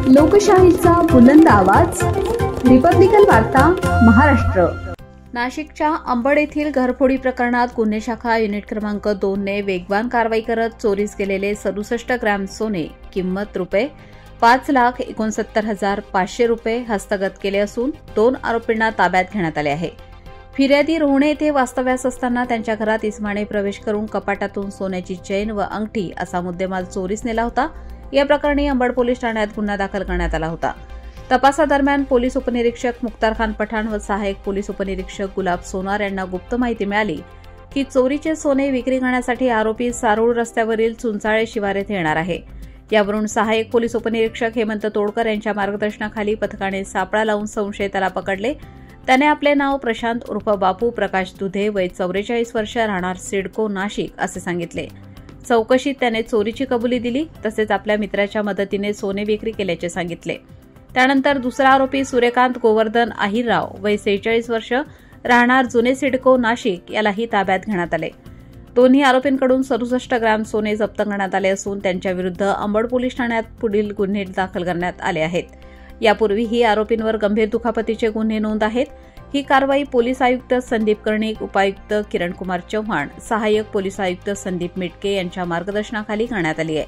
लोकशाहीचा बुलंद आवाज, रिपब्लिकन वार्ता महाराष्ट्र। नाशिकच्या अंबड येथील घरफोडी प्रकरणात गुन्हे शाखा युनिट क्रमांक 2 ने वेगवान कारवाई करत चोरीस गेलेले 67 ग्रॅम सोने किंमत ₹5,69,500 हस्तगत केले असून 2 आरोपींना ताब्यात घेण्यात आले आहे। फिर्यादी रोहणे येथे वास्तव्यास असताना त्यांच्या घरात इसमाने प्रवेश करून कपाटातून सोन्याची चेन व अंगठी असा मुद्देमाल चोरीस नेला होता। या प्रकरणी अंबड पोलीस ठाण्यात गुन्हा दाखल करण्यात आला होता। तपासादरम्यान पोलीस उपनिरीक्षक मुख्तार खान पठाण व सहाय्यक पोलीस उपनिरीक्षक गुलाब सोनार यांना गुप्त माहिती मिळाली की चोरीचे सोने विक्री करण्यासाठी आरोपी सारूळ रस्त्यावरील चुंचाळे शिवार येथे येणार आहे। यावरून सहाय्यक पोलीस उपनिरीक्षक हेमंत तोडकर यांच्या मार्गदर्शनाखाली पथकाने सापळा लावून संशयिताला पकडले। त्याने आपले नाव प्रशांत उर्फ बापू प्रकाश दुधे वय 44 वर्ष राहणार सिडको नाशिक असे सांगितले। चौकशीत त्याने चोरीची कबुली दिली तसेच आपल्या मित्राच्या मदतीने सोने विक्री केल्याचे सांगितले। त्यानंतर दुसरा आरोपी सूर्यकांत गोवर्धन आहिरराव वय 46 वर्ष राहणार जुने सिडको नाशिक यालाही ताब्यात घेण्यात आले। दोन्ही आरोपींकडून 67 ग्रॅम सोने जप्त करण्यात आले असून त्यांच्याविरुद्ध अंबड पोलीस ठाण्यात पुढील गुन्हे दाखल करण्यात आले आहेत। यापूर्वीही आरोपींवर गंभीर दुखापतीचे गुन्हे नोंद आहेत। ही कारवाई पोलीस आयुक्त संदीप कर्णिक, उपायुक्त किरण कुमार चव्हाण, सहाय्यक पोलीस आयुक्त संदीप मिटके यांच्या मार्गदर्शनाखाली करण्यात आली आहे।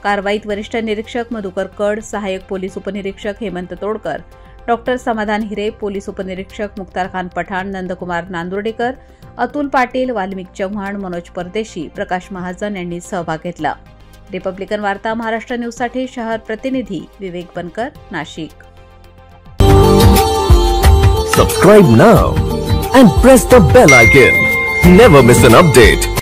कारवाईत वरिष्ठ निरीक्षक मधुकर कड, सहाय्यक पोलीस उपनिरीक्षक हेमंत तोडकर, डॉक्टर समाधान हिरे, पोलीस उपनिरीक्षक मुख्तार खान पठाण, नंदकुमार नांदुर्डेकर, अतुल पाटील, वाल्मिक चव्हाण, मनोज परदेशी, प्रकाश महाजन यांनी सहभाग घेतला। रिपब्लिकन वार्ता महाराष्ट्र न्यूजसाठी शहर प्रतिनिधी विवेक बनकर, Nashik. Subscribe now and press the bell icon. Never miss an update.